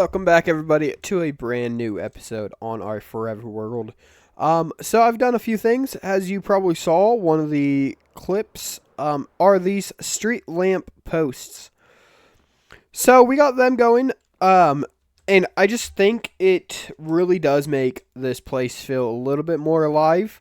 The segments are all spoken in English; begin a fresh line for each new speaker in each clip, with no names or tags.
Welcome back, everybody, to a brand new episode on our Forever World. So I've done a few things. As you probably saw, one of the clips are these street lamp posts. So we got them going, and I just think it really does make this place feel a little bit more alive.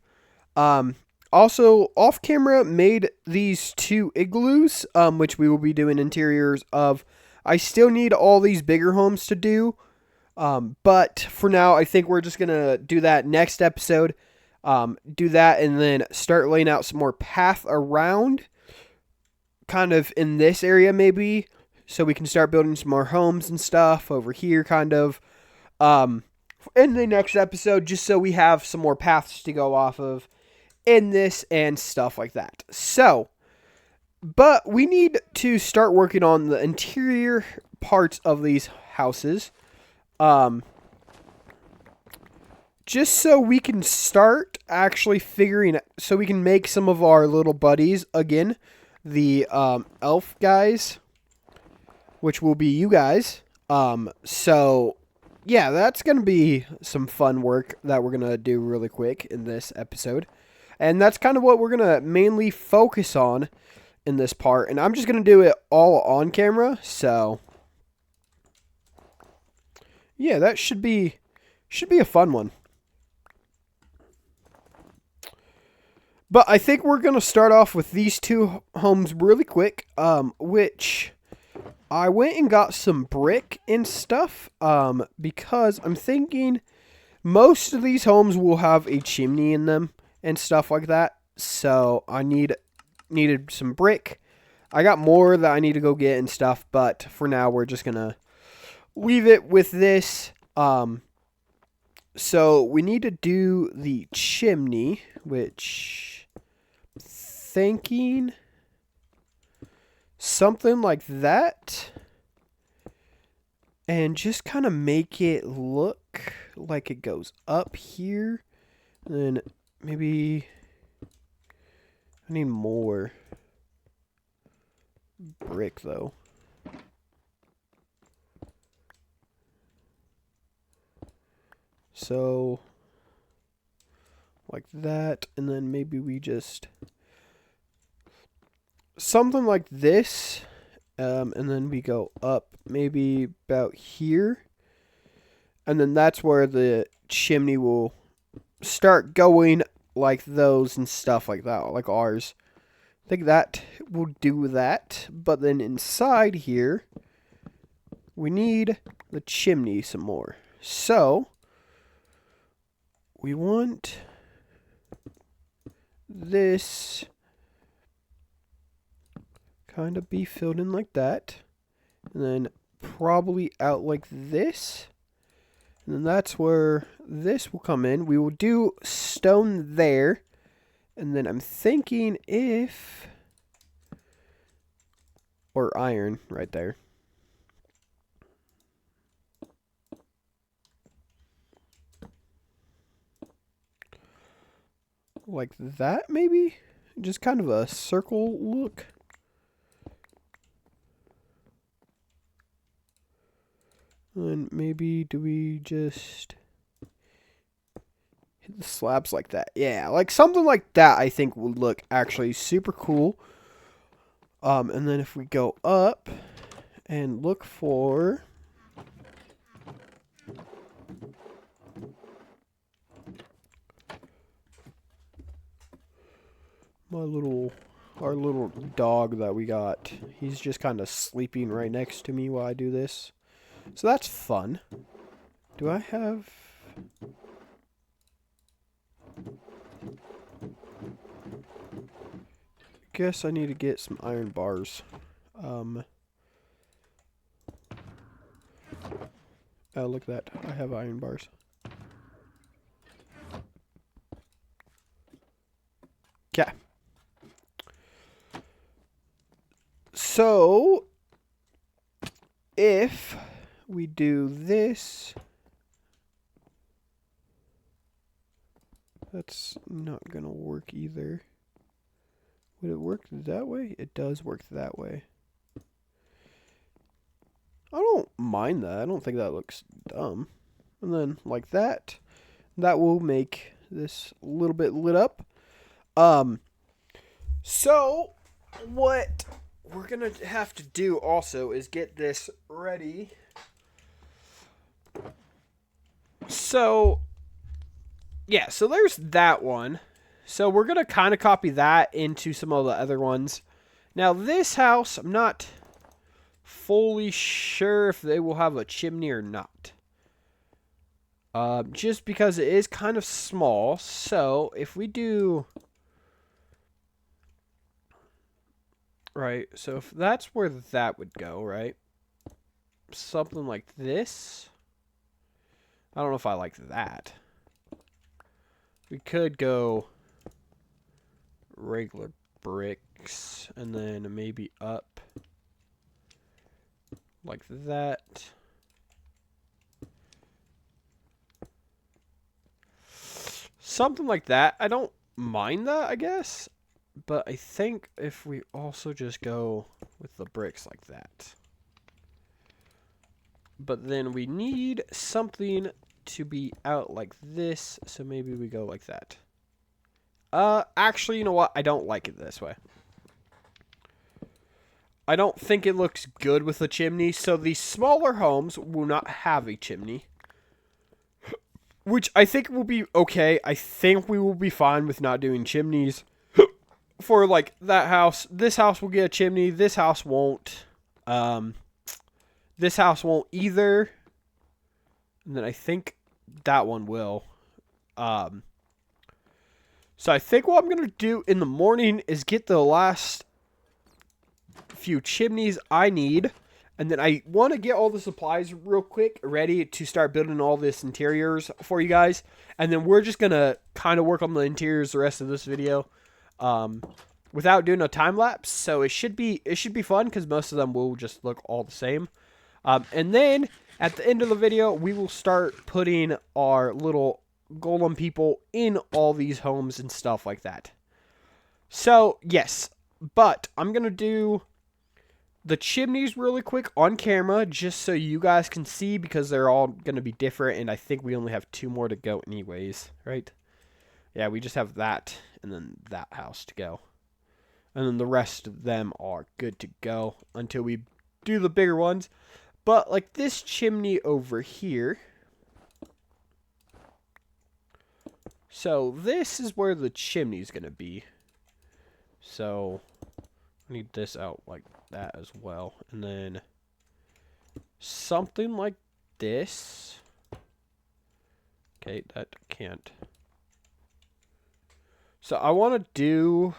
Um, Also, off camera, made these two igloos, which we will be doing interiors of. I still need all these bigger homes to do. But for now, I think we're just going to do that next episode. Do that and then start laying out some more path around, kind of in this area maybe, so we can start building some more homes and stuff over here, kind of. Um, in the next episode, just so we have some more paths to go off of in this and stuff like that. So, but we need to start working on the interior parts of these houses. Um, just so we can start actually figuring, so we can make some of our little buddies again, the elf guys, which will be you guys. So yeah, that's gonna be some fun work that we're gonna do really quick in this episode, and that's kind of what we're gonna mainly focus on in this part. And I'm just gonna do it all on camera, so yeah, that should be a fun one. But I think we're going to start off with these two homes really quick, which I went and got some brick and stuff, because I'm thinking most of these homes will have a chimney in them and stuff like that. So I needed some brick. I got more that I need to go get and stuff, but for now we're just going to leave it with this. So we need to do the chimney, which thinking something like that, and just kind of make it look like it goes up here. And then maybe I need more brick though. So like that, and then maybe we just something like this, and then we go up maybe about here, and then that's where the chimney will start going, like those and stuff like that, like ours. I think that will do that. But then inside here, we need the chimney some more. So we want this kind of be filled in like that, and then probably out like this, and then that's where this will come in. We will do stone there, and then I'm thinking or iron right there. Like that, maybe? Just kind of a circle look. And maybe do we just hit the slabs like that? Yeah, like something like that I think would look actually super cool. And then if we go up and look for our little dog that we got. He's just kind of sleeping right next to me while I do this. So that's fun. Do I have... guess I need to get some iron bars. Oh, look at that. I have iron bars. Okay. So, if we do this, that's not gonna work either. Would it work that way? It does work that way. I don't mind that. I don't think that looks dumb. And then like that, that will make this a little bit lit up. Um, so what we're gonna have to do also is get this ready. So yeah, so there's that one. So we're gonna kind of copy that into some of the other ones. Now this house, I'm not fully sure if they will have a chimney or not. Just because it is kind of small. So if we do... Right, so if that's where that would go, right? Something like this. I don't know if I like that. We could go regular bricks and then maybe up like that. Something like that. I don't mind that, I guess. But I think if we also just go with the bricks like that. But then we need something to be out like this, so maybe we go like that. Actually, you know what? I don't like it this way. I don't think it looks good with a chimney, so the smaller homes will not have a chimney. Which I think will be okay. I think we will be fine with not doing chimneys. For like that house, this house will get a chimney. This house won't. This house won't either. And then I think that one will. So I think what I'm gonna do in the morning is get the last few chimneys I need, and then I want to get all the supplies real quick ready to start building all this interiors for you guys. And then we're just gonna kind of work on the interiors the rest of this video. Without doing a time lapse, so it should be fun because most of them will just look all the same. And then at the end of the video, we will start putting our little golem people in all these homes and stuff like that. So yes, but I'm gonna do the chimneys really quick on camera just so you guys can see because they're all gonna be different, and I think we only have 2 more to go anyways, right? Yeah, we just have that and then that house to go. And then the rest of them are good to go until we do the bigger ones. But like this chimney over here. So this is where the chimney's going to be. So I need this out like that as well. And then something like this. Okay, that can't. So I want to do...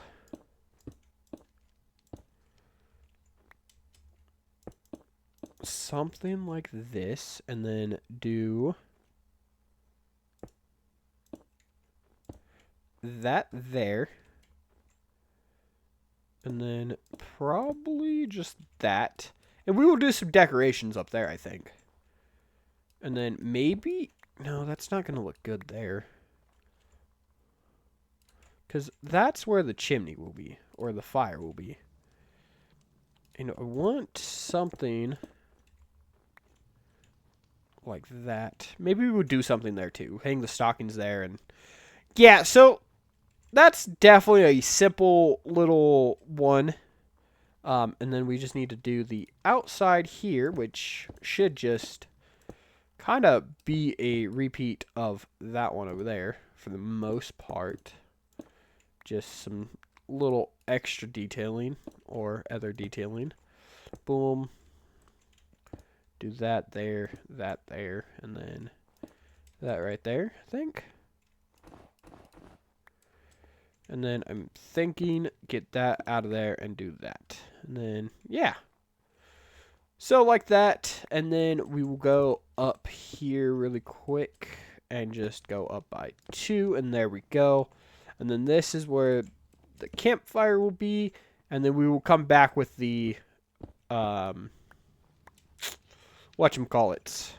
something like this, and then do that there, and then probably just that, and we will do some decorations up there, I think. And then maybe, no, that's not gonna look good there, because that's where the chimney will be, or the fire will be. And I want something like that. Maybe we would do something there too. Hang the stockings there, and yeah, so that's definitely a simple little one. And then we just need to do the outside here, which should just kind of be a repeat of that one over there for the most part. Just some little extra detailing or other detailing. Boom. Do that there, and then that right there, I think. And then I'm thinking, get that out of there and do that. And then, yeah. So like that, and then we will go up here really quick and just go up by 2, and there we go. And then this is where the campfire will be, and then we will come back with the, whatchamacallits,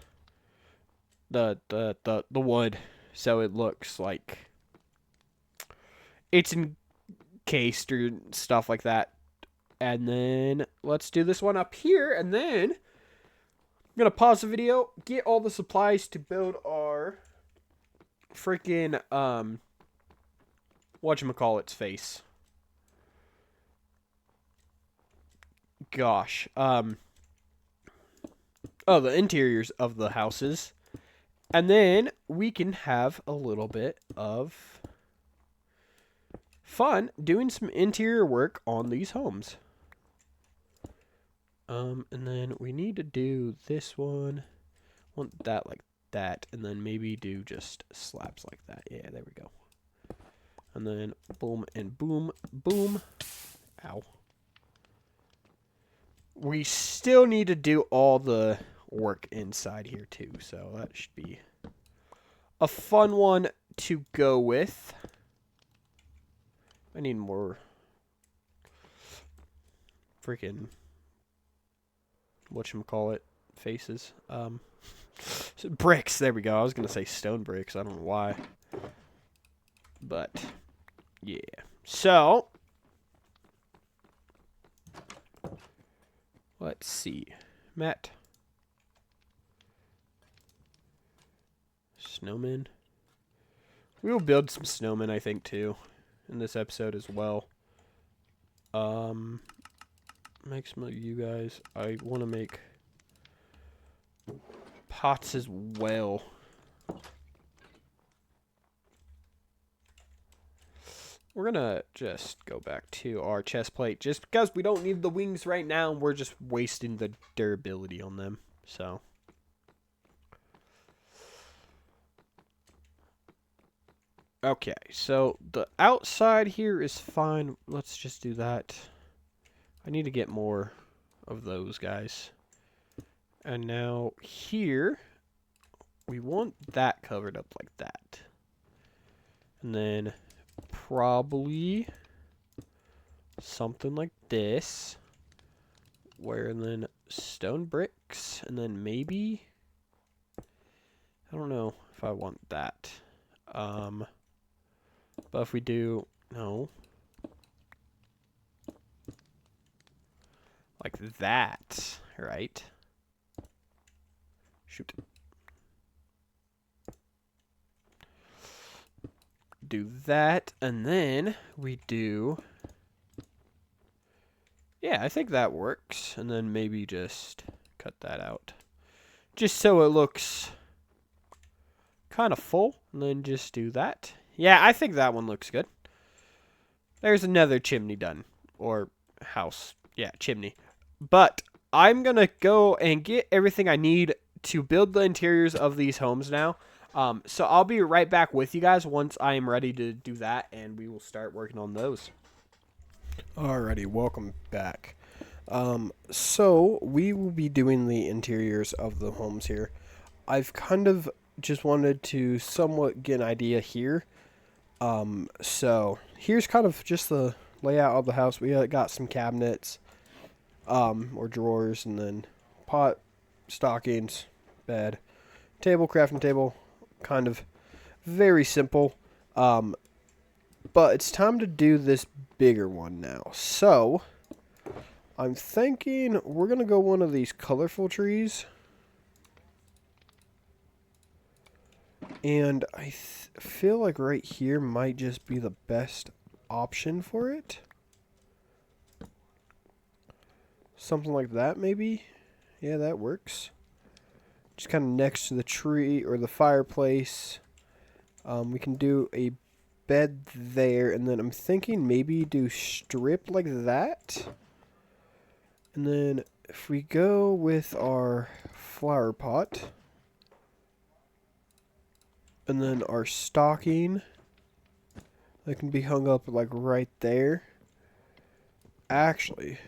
the wood, so it looks like it's encased or stuff like that. And then let's do this one up here, and then I'm gonna pause the video, get all the supplies to build our freaking whatchamacallit's face. Gosh. Oh, the interiors of the houses. And then we can have a little bit of fun doing some interior work on these homes. And then we need to do this one. Want that like that, and then maybe do just slabs like that. Yeah, there we go. And then boom and boom, boom. Ow. We still need to do all the work inside here too, so that should be a fun one to go with. I need more freaking whatchamacallit faces. Bricks, there we go. I was gonna say stone bricks, I don't know why. But yeah. So let's see. Matt. Snowmen. We will build some snowmen, I think, too, in this episode as well. Make some of you guys. I want to make pots as well. We're gonna just go back to our chest plate just because we don't need the wings right now. We're just wasting the durability on them. So okay, so the outside here is fine. Let's just do that. I need to get more of those guys. And now here, we want that covered up like that. And then probably something like this. Where then stone bricks. And then maybe, I don't know if I want that. But if we do, no. Like that, right? Shoot. Do that, and then we do... Yeah, I think that works. And then maybe just cut that out. Just so it looks kind of full. And then just do that. Yeah, I think that one looks good. There's another chimney done. Or house. Yeah, chimney. But I'm going to go and get everything I need to build the interiors of these homes now. So I'll be right back with you guys once I am ready to do that, and we will start working on those. Alrighty, welcome back. So we will be doing the interiors of the homes here. I've kind of just wanted to somewhat get an idea here. So here's kind of just the layout of the house. We got some cabinets. Or drawers, and then pot, stockings, bed, table, crafting table, kind of very simple. But it's time to do this bigger one now. So, I'm thinking we're going to go one of these colorful trees. And I feel like right here might just be the best option for it. Something like that, maybe? Yeah, that works. Just kind of next to the tree or the fireplace. We can do a bed there, and then I'm thinking maybe do strip like that. And then if we go with our flower pot, and then our stocking, that can be hung up like right there. Actually...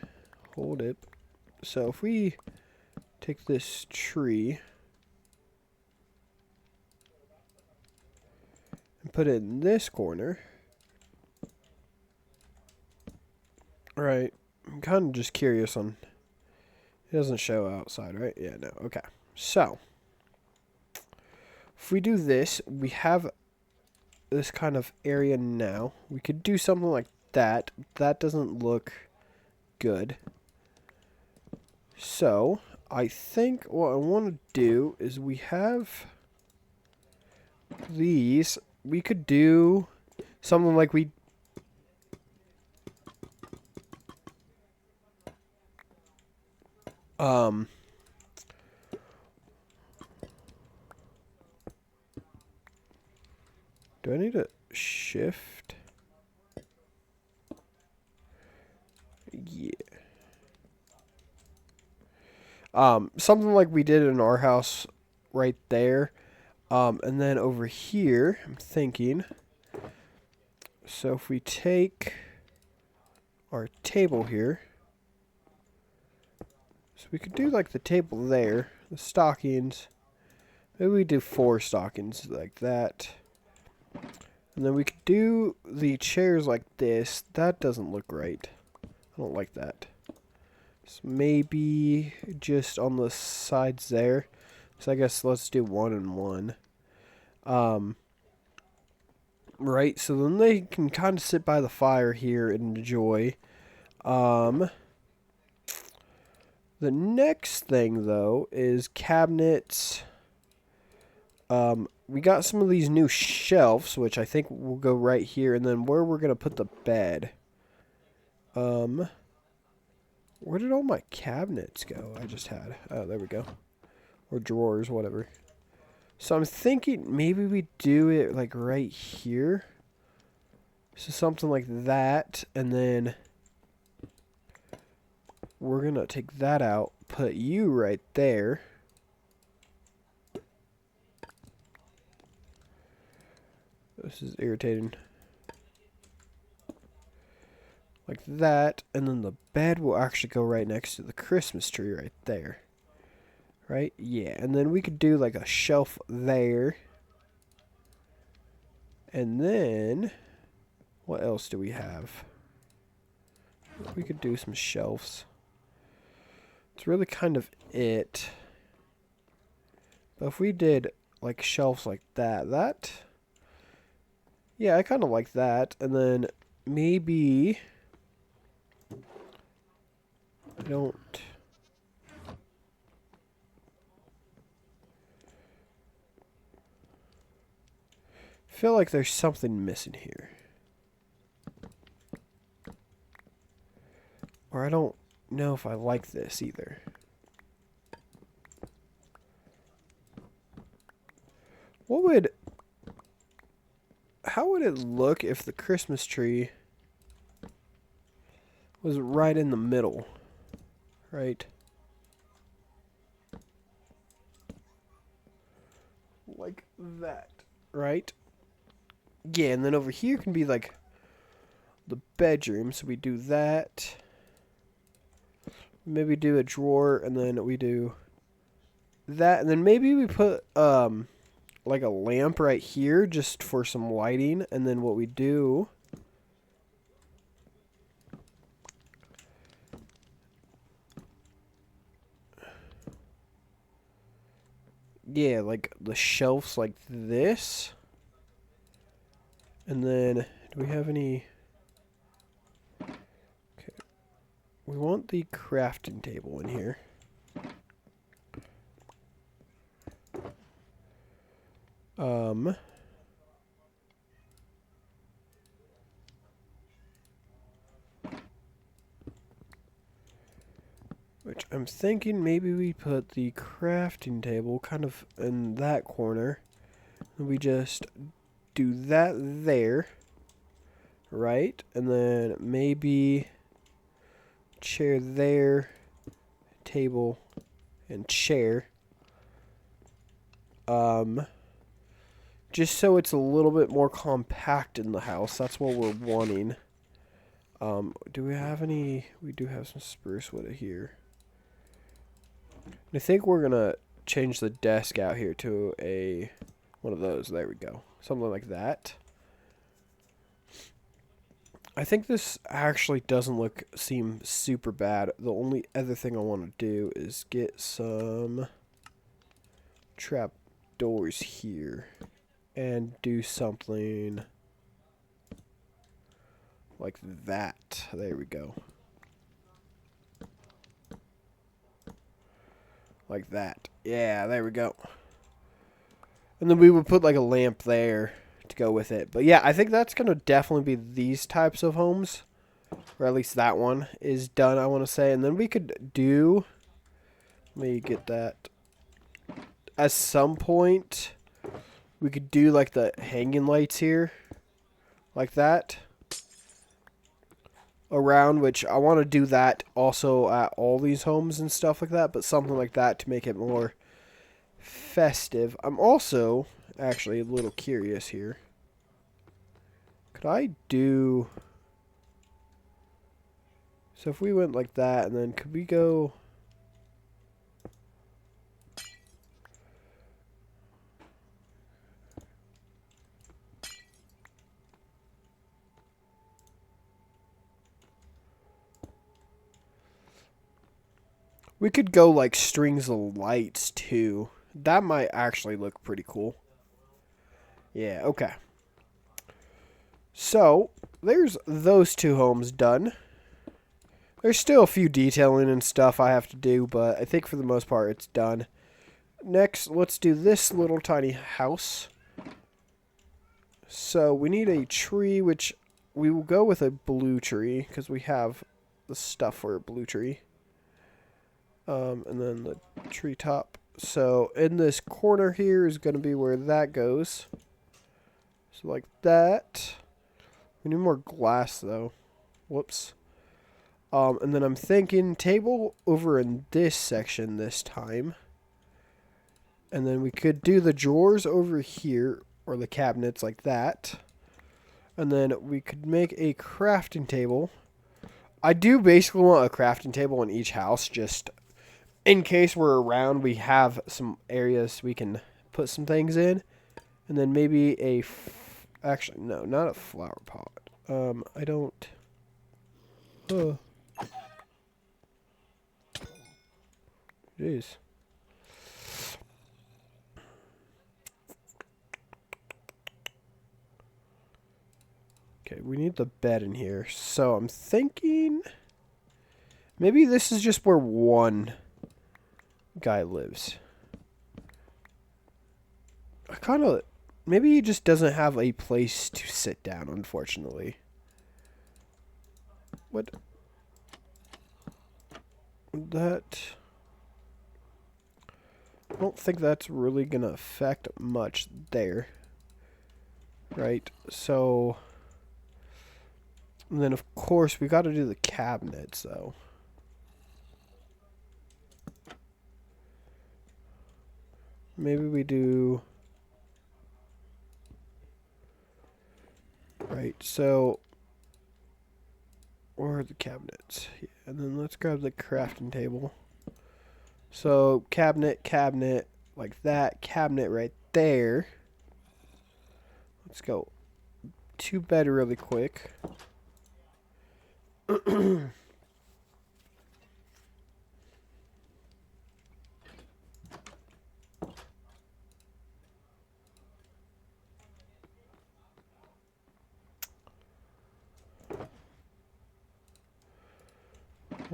Hold it. So if we take this tree and put it in this corner. Right. I'm kind of just curious on... It doesn't show outside, right? Yeah, no. Okay. So, if we do this, we have this kind of area now. We could do something like that. That doesn't look good. So, I think what I want to do is we have these. We could do something like we... do I need to shift? Yeah. Something like we did in our house right there. And then over here, I'm thinking, so if we take our table here, so we could do like the table there, the stockings, maybe we do 4 stockings like that. And then we could do the chairs like this. That doesn't look right. I don't like that. So maybe just on the sides there. So I guess let's do 1 and 1. Right, so then they can kind of sit by the fire here and enjoy. The next thing, though, is cabinets. We got some of these new shelves, which I think will go right here. And then where we're going to put the bed. Where did all my cabinets go I just had? Oh, there we go. Or drawers, whatever. So I'm thinking maybe we do it like right here. So something like that. And then we're going to take that out. Put you right there. This is irritating. Like that. And then the bed will actually go right next to the Christmas tree right there. Right? Yeah. And then we could do like a shelf there. And then, what else do we have? We could do some shelves. It's really kind of it. But if we did like shelves like that, yeah, I kind of like that. And then maybe, I don't... feel like there's something missing here. Or I don't know if I like this either. How would it look if the Christmas tree was right in the middle? Right? Like that. Right? Yeah, and then over here can be like the bedroom, so we do that. Maybe do a drawer, and then we do that, and then maybe we put like a lamp right here just for some lighting, and then what we do, yeah, like the shelves like this. And then, do we have any... okay. We want the crafting table in here. Which I'm thinking maybe we put the crafting table kind of in that corner. And we just do that there. Right? And then maybe chair there, table, and chair. Just so it's a little bit more compact in the house. That's what we're wanting. Do we have any... we do have some spruce wood here. I think we're gonna change the desk out here to a... one of those. There we go. Something like that. I think this actually doesn't seem super bad. The only other thing I want to do is get some trap doors here and do something like that. There we go. Like that. Yeah, there we go. And then we would put like a lamp there to go with it. But yeah, I think that's going to definitely be these types of homes. Or at least that one is done, I want to say. And then we could do... Let me get that. At some point, we could do like the hanging lights here. Like that. Around, which I want to do that also at all these homes and stuff like that. But something like that to make it more festive. I'm also actually a little curious here. Could I do... So if we went like that, and then could we go... We could go like strings of lights too. That might actually look pretty cool. Yeah, okay. So, there's those two homes done. There's still a few detailing and stuff I have to do, but I think for the most part it's done. Next, let's do this little tiny house. So, we need a tree, which we will go with a blue tree, because we have the stuff for a blue tree. And then the treetop. So, in this corner here is going to be where that goes. So, like that. We need more glass, though. Whoops. And then I'm thinking table over in this section this time. And then we could do the drawers over here, or the cabinets like that. And then we could make a crafting table. I do basically want a crafting table in each house, just in case we're around, we have some areas we can put some things in. And then maybe a... Actually, no, not a flower pot. I don't... Jeez. Okay, we need the bed in here. So I'm thinking... Maybe this is just where one guy lives. I kind of... Maybe he just doesn't have a place to sit down, unfortunately. What? That... I don't think that's really going to affect much there. Right? So... And then, of course, we got to do the cabinets, though. Maybe we do... Right, so... Where are the cabinets? Yeah, and then let's grab the crafting table. So, cabinet, like that. Cabinet right there. Let's go. 2 bed really quick. We're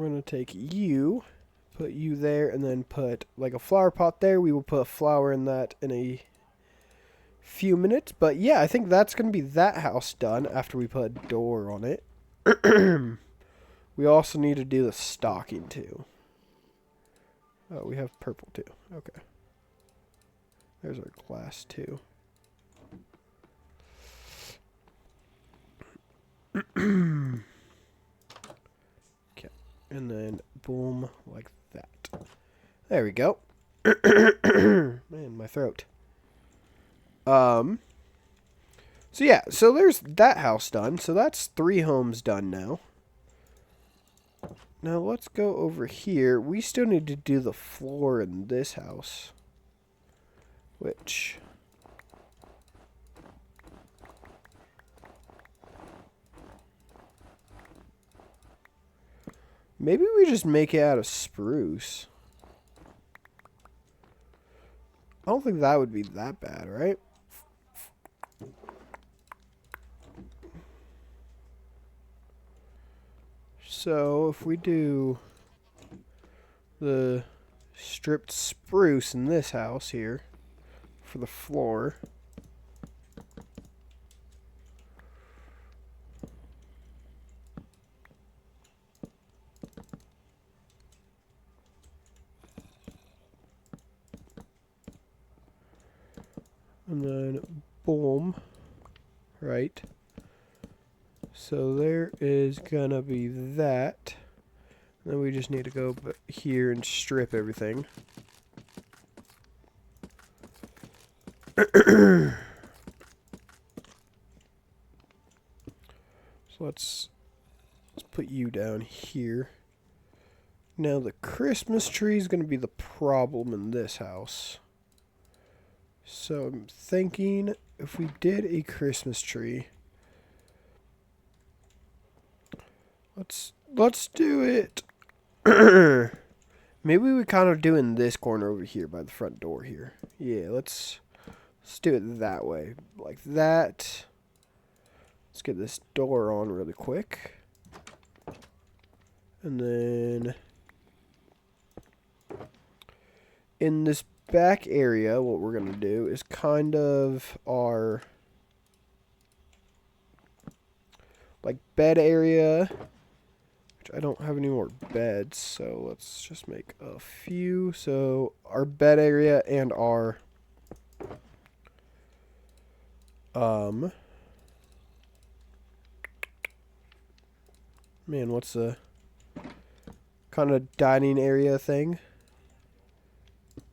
going to take you, put you there, and then put like a flower pot there. We will put a flower in that in a few minutes. But yeah, I think that's going to be that house done after we put a door on it. We also need to do the stocking too. Oh, we have purple too. Okay. There's our glass too. Okay. And then boom, like that. There we go. Man, my throat. So yeah, so there's that house done. So that's 3 homes done now. Now let's go over here. We still need to do the floor in this house. Which... Maybe we just make it out of spruce. I don't think that would be that bad, right? So, if we do the stripped spruce in this house here for the floor. And then boom, right? So there is gonna be that. Then we just need to go here and strip everything. So let's put you down here. Now the Christmas tree is gonna be the problem in this house. So I'm thinking if we did a Christmas tree, let's do it. Maybe we kind of do in this corner over here by the front door here. Yeah, let's do it that way, like that. Let's get this door on really quick, and then in this back area, what we're gonna do is kind of our like bed area, which I don't have any more beds, so let's just make a few. So our bed area and our man, what's the kind of dining area thing?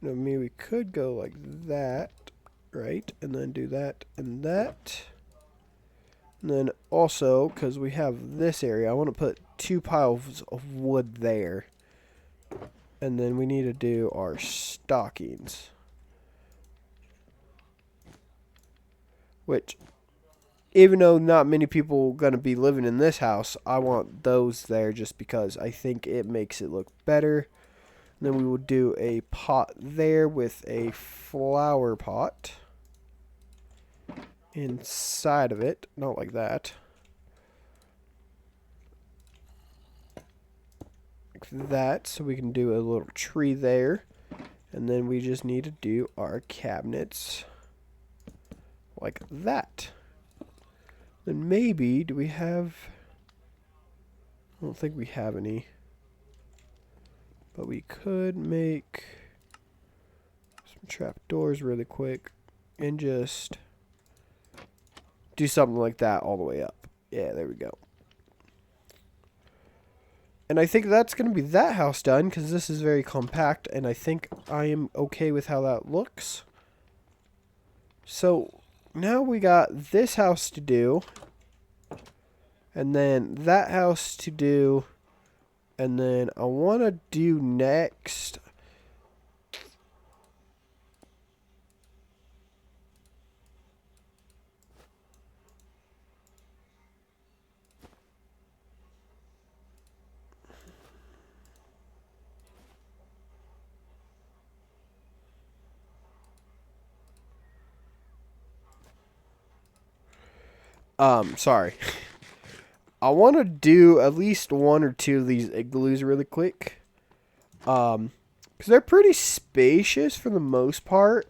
I mean, we could go like that, right? And then do that and that. And then also, because we have this area, I want to put 2 piles of wood there. And then we need to do our stockings. Which, even though not many people are going to be living in this house, I want those there just because I think it makes it look better. And then we will do a pot there with a flower pot inside of it. Not like that. Like that. So we can do a little tree there. And then we just need to do our cabinets like that. Then maybe, do we have... I don't think we have any. But we could make some trapdoors really quick and just do something like that all the way up. Yeah, there we go. And I think that's going to be that house done because this is very compact and I think I am okay with how that looks. So now we got this house to do and then that house to do. And then I want to do next. Sorry. I want to do at least 1 or 2 of these igloos really quick. Because they're pretty spacious for the most part.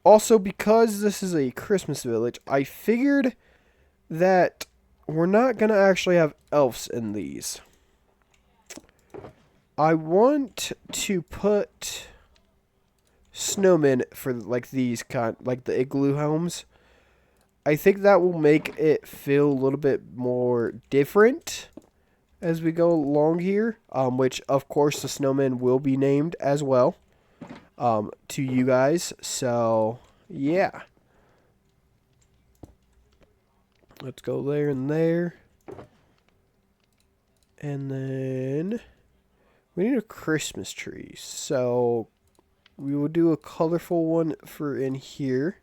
Also, because this is a Christmas village, I figured that we're not going to actually have elves in these. I want to put snowmen for like these kind, like the igloo homes. I think that will make it feel a little bit more different as we go along here, which of course the snowmen will be named as well to you guys. So yeah, let's go there and there, and then we need a Christmas tree. So we will do a colorful one for in here.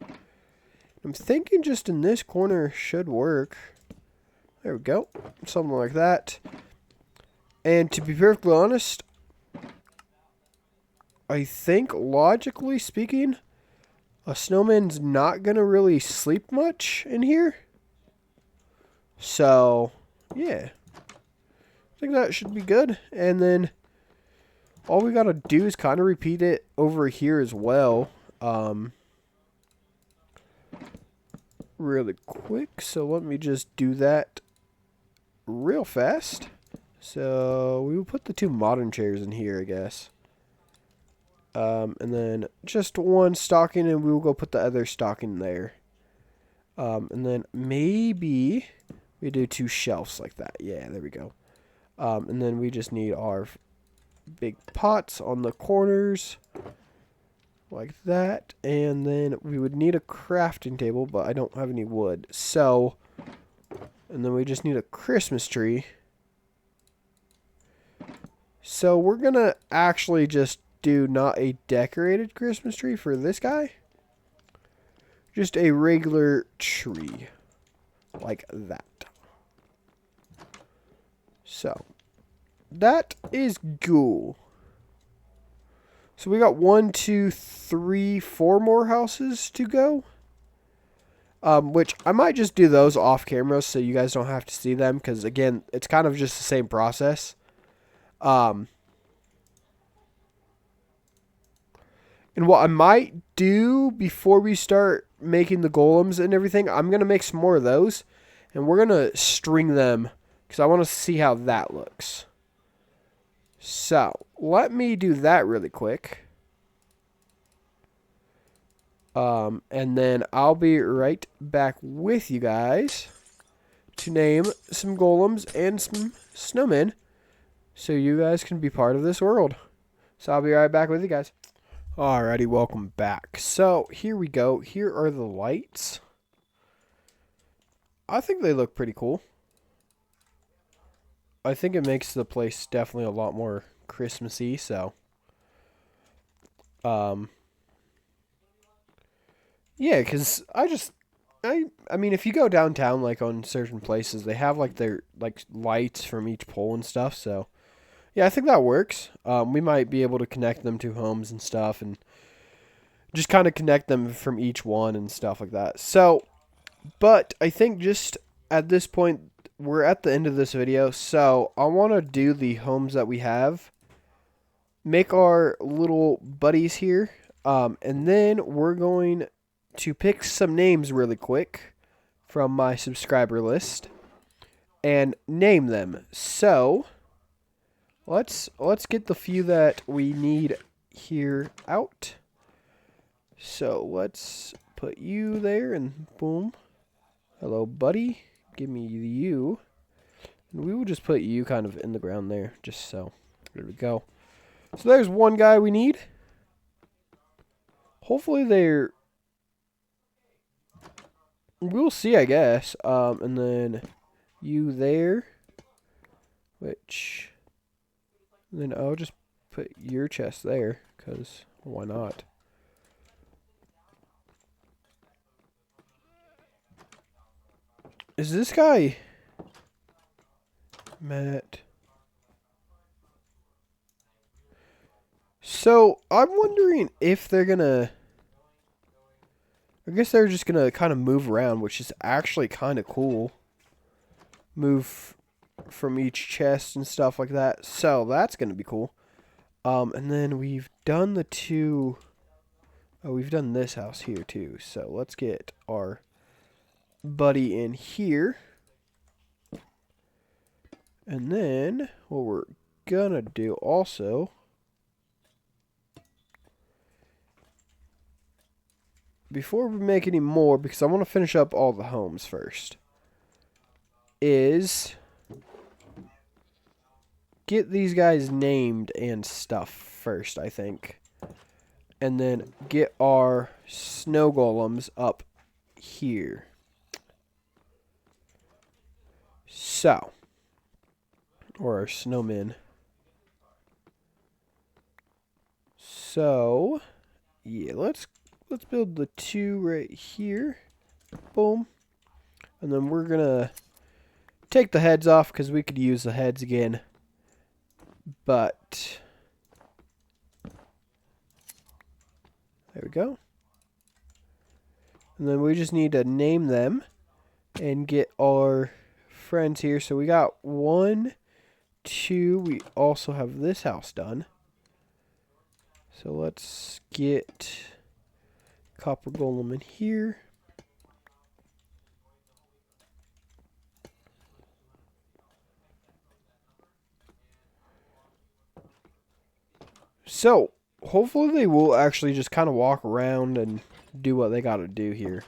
I'm thinking just in this corner should work. There we go. Something like that. And to be perfectly honest, I think logically speaking, a snowman's not going to really sleep much in here. So, yeah. I think that should be good. And then all we gotta do is kind of repeat it over here as well. Really quick. So let me just do that real fast. So we will put the 2 modern chairs in here, I guess. And then just 1 stocking, and we will go put the other stocking there. And then maybe we do 2 shelves like that. Yeah, there we go. And then we just need our big pots on the corners like that. And then we would need a crafting table, but I don't have any wood. So, and then we just need a Christmas tree. So we're going to actually just do not a decorated Christmas tree for this guy. Just a regular tree. Like that. So, that is cool. So we got 1, 2, 3, 4 more houses to go. Which I might just do those off camera so you guys don't have to see them. Because again, it's kind of just the same process. And what I might do before we start making the golems and everything, I'm going to make some more of those. And we're going to string them because I want to see how that looks. So, let me do that really quick. And then I'll be right back with you guys to name some golems and some snowmen so you guys can be part of this world. So I'll be right back with you guys. Alrighty, welcome back. So here we go. Here are the lights. I think they look pretty cool. I think it makes the place definitely a lot more Christmassy, so yeah, because I mean, if you go downtown, like on certain places, they have like their like lights from each pole and stuff. So yeah, I think that works. We might be able to connect them to homes and stuff, and just kind of connect them from each one and stuff like that. So, but I think just at this point, we're at the end of this video. So I want to do the homes that we have, make our little buddies here, and then we're going to pick some names really quick from my subscriber list and name them. So let's get the few that we need here out. So let's put you there and boom. Hello, buddy. Give me you. And we will just put you kind of in the ground there, just so. There we go. So there's one guy we need. Hopefully they're... We'll see, I guess. And then you there. Which... Then I'll just put your chest there, because why not? Is this guy... Matt... So, I'm wondering if they're gonna... I guess they're just gonna kind of move around, which is actually kind of cool. Move from each chest and stuff like that. So, that's gonna be cool. And then we've done the 2... Oh, we've done this house here too. So, let's get our buddy in here. And then, what we're gonna do also... Before we make any more, because I want to finish up all the homes first, is get these guys named and stuff first, I think. And then get our snow golems up here. So, or our snowmen. So, yeah, let's build the 2 right here. Boom. And then we're going to take the heads off because we could use the heads again. But there we go. And then we just need to name them and get our friends here. So we got 1, 2. We also have this house done. So let's get copper golem in here. So, hopefully they will actually just kind of walk around and do what they got to do here.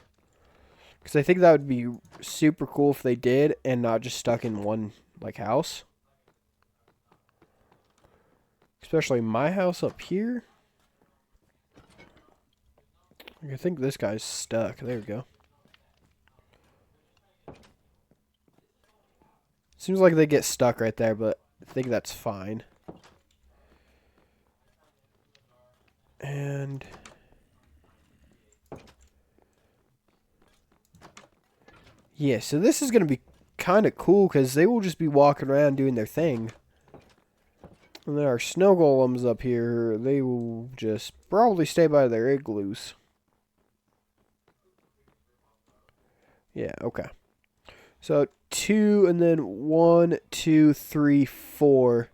Because I think that would be super cool if they did and not just stuck in one, like, house. Especially my house up here. I think this guy's stuck. There we go. Seems like they get stuck right there, but I think that's fine. And yeah, so this is going to be kind of cool because they will just be walking around doing their thing. And then our snow golems up here, they will just probably stay by their igloos. Yeah, okay. So 2 and then 1, 2, 3, 4.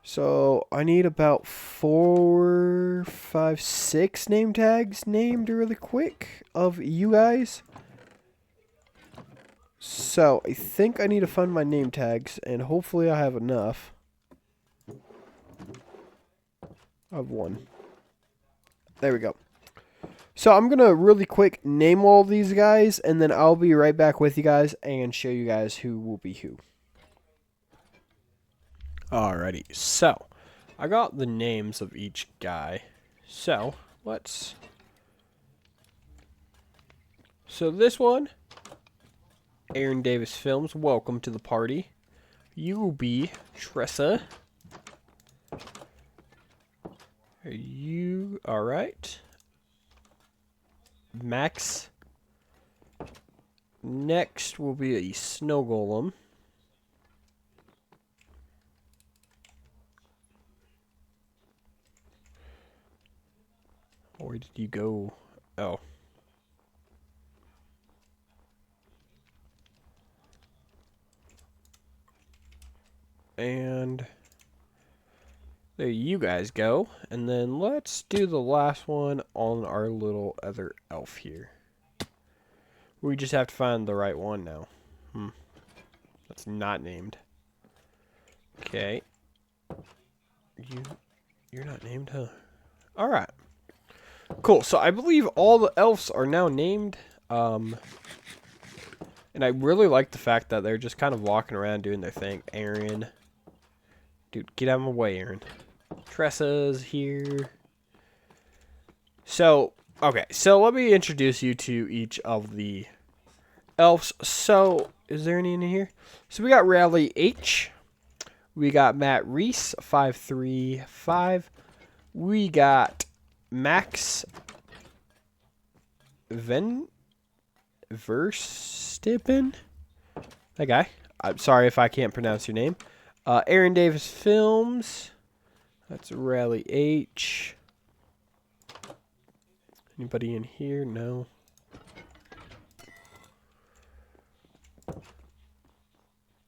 So I need about 4, 5, 6 name tags named really quick of you guys. So I think I need to find my name tags, and hopefully I have enough of one. There we go. So I'm going to really quick name all these guys, and then I'll be right back with you guys and show you guys who will be who. Alrighty, so I got the names of each guy. So let's... So this one, Aaron Davis Films, welcome to the party. You will be Tressa. Are you alright? Max. Next will be a snow golem. Where did you go? Oh. And there you guys go. And then let's do the last one on our little other elf here. We just have to find the right one now. That's not named. Okay. You're not named, huh? Alright. Cool. So I believe all the elves are now named. And I really like the fact that they're just kind of walking around doing their thing. Aaron. Dude, get out of my way, Aaron. Tressa's here. So, okay. So let me introduce you to each of the elves. So, is there any in here? So we got Rally H. We got Matt Reese, 535. We got Max Verstappen. That guy. I'm sorry if I can't pronounce your name. Aaron Davis Films. That's Rally H. Anybody in here? No.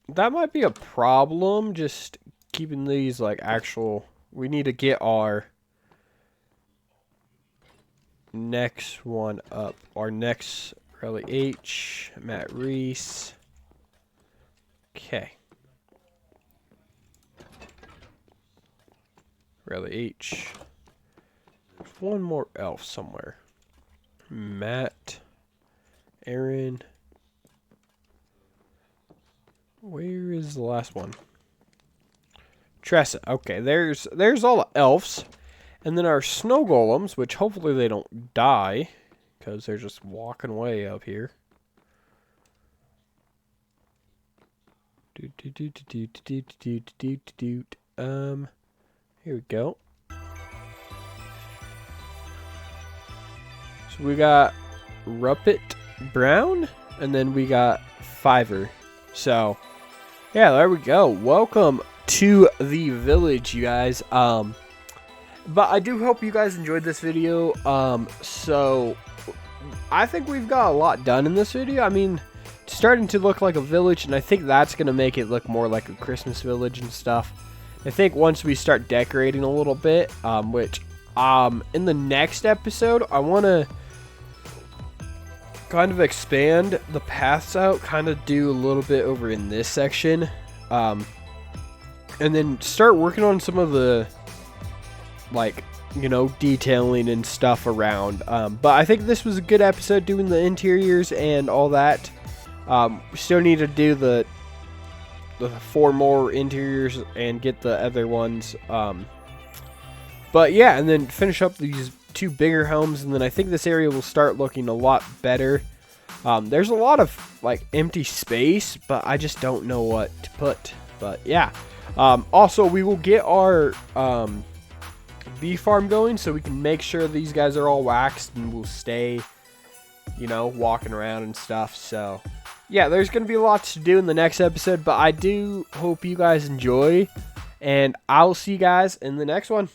That might be a problem, just keeping these like actual... We need to get our next one up. Our next Rally H. Matt Reese. Okay. Rally H. There's one more elf somewhere. Matt. Aaron. Where is the last one? Tressa. Okay, there's all the elves. And then our snow golems, which hopefully they don't die, because they're just walking away up here. Here we go. So we got Ruppet Brown, and then we got Fiverr. So, yeah, there we go. Welcome to the village, you guys. But I do hope you guys enjoyed this video. So I think we've got a lot done in this video. I mean, it's starting to look like a village, and I think that's going to make it look more like a Christmas village and stuff. I think once we start decorating a little bit, which in the next episode, I want to kind of expand the paths out, kind of do a little bit over in this section, and then start working on some of the, like, you know, detailing and stuff around. But I think this was a good episode doing the interiors and all that. We still need to do the 4 more interiors and get the other ones. But yeah, and then finish up these 2 bigger homes, and then I think this area will start looking a lot better. There's a lot of like empty space, but I just don't know what to put. But yeah. Also, we will get our bee farm going so we can make sure these guys are all waxed and will stay, you know, walking around and stuff. So yeah, there's going to be a lot to do in the next episode, but I do hope you guys enjoy, and I'll see you guys in the next one.